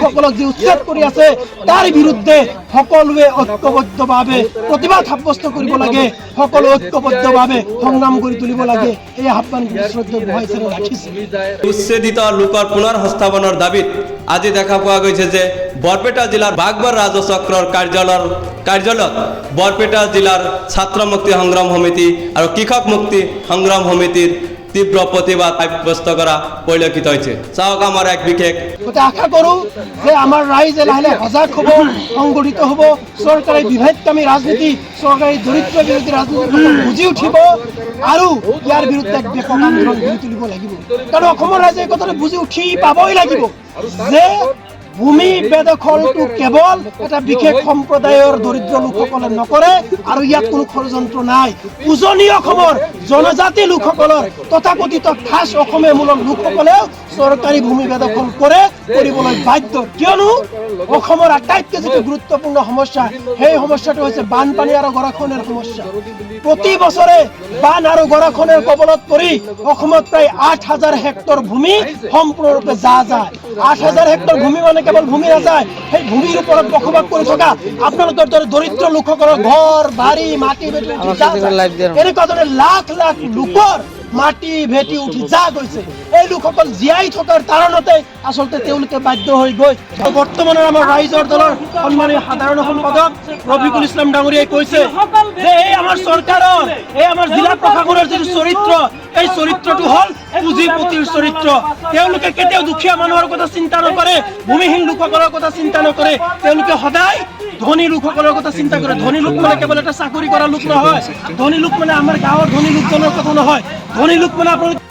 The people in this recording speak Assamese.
লোকসকলক যি উচ্ছেদ কৰি আছে তাৰ বিৰুদ্ধে সকলোৱে ঐক্যবদ্ধভাৱে প্ৰতিবাদ সাব্যস্ত কৰিব লাগে, সকলো ঐক্যবদ্ধভাৱে সংগ্ৰাম কৰি তুলিব লাগে। এই আহ্বান শ্ৰদ্ধেয় গোহাঁই ছাৰে ৰাখিছে। উচ্ছেদিত লোকৰ পুনৰ সংস্থাপনৰ দাবীত আজি দেখা পোৱা গৈছে যে বৰপেটা জিলাৰ বাগবৰ ৰাজচক্ৰৰ কাৰ্যালয়ত বৰপেটা জিলাৰ ছাত্ৰ মুক্তি সংগ্ৰাম সমিতি আৰু কৃষক মুক্তি সংগ্ৰাম সমিতিৰ তীব্ৰ প্ৰতিবাদ সাব্যস্ত কৰা পৰিলক্ষিত হৈছে। চাওক আমাৰ এক বিশেষ আশা কৰোঁ যে আমাৰ ৰাইজে লাহে লাহে সজাগ হ'ব, সংগঠিত হ'ব, চৰকাৰী বিভেদকামী ৰাজনীতি, চৰকাৰী দৰিদ্ৰ বিৰোধী ৰাজনীতি বুজি উঠিব আৰু ইয়াৰ বিৰুদ্ধে এক ব্যাপক আন্দোলন গঢ়ি তুলিব লাগিব। কাৰণ অসমৰ ৰাইজে এই কথাটো বুজি উঠি পাবই লাগিব যে ভূমি বেদখলটো কেৱল এটা বিশেষ সম্প্ৰদায়ৰ দৰিদ্ৰ লোকসকলে নকৰে আৰু ইয়াত কোনো ষড়যন্ত্ৰ নাই। উজনি অসমৰ জনজাতি লোকসকলৰ তথাকথিত খাস অসমীয়ামূলক লোকসকলেও চৰকাৰী ভূমি বেদখল কৰিবলৈ বাধ্য, কিয়নো অসমৰ আটাইতকৈ যিটো গুৰুত্বপূৰ্ণ সমস্যা সেই সমস্যাটো হৈছে বানপানী আৰু গৰাখহনীয়াৰ সমস্যা। প্ৰতি বছৰে বান আৰু গৰাখহনীয়াৰ কবলত পৰি অসমত প্ৰায় ৮,০০০ হেক্টৰ ভূমি সম্পূৰ্ণৰূপে যায়। ৮,০০০ হেক্টৰ ভূমি মানে কেৱল ভূমি নাযায়, সেই ভূমিৰ ওপৰত বসবাস কৰি থকা আপোনালোকৰ দৰে দৰিদ্ৰ লোকসকলৰ ঘৰ বাৰী মাটি ভেটি এনেকুৱা ধৰণে লাখ লাখ লোকৰ মাটি ভেটি উঠি যা গৈছে। এই লোকসকল জীয়াই থকাৰ কাৰণতে আচলতে তেওঁলোকে বাধ্য হৈ গৈ বৰ্তমানৰ আমাৰ ৰাইজৰ দলৰ সন্মানীয় সাধাৰণ সম্পাদক ৰফিকুল ইছলাম ডাঙৰীয়াই কৈছে যে এই আমাৰ চৰকাৰৰ, এই আমাৰ জিলা প্ৰশাসনৰ যিটো চৰিত্ৰ, এই চৰিত্ৰটো হ'ল পুঁজিপতিৰ চৰিত্ৰ। তেওঁলোকে কেতিয়াও দুখীয়া মানুহৰ কথা চিন্তা নকৰে, ভূমিহীন লোকসকলৰ কথা চিন্তা নকৰে, তেওঁলোকে সদায় ধনী লোকসকলৰ কথা চিন্তা কৰে। ধনী লোক মানে কেৱল এটা চাকৰি কৰা লোক নহয়, ধনী লোক মানে আমাৰ গাঁৱৰ ধনী লোকজনৰ কথা নহয়, ধনী লোক মানে আপোনালোকে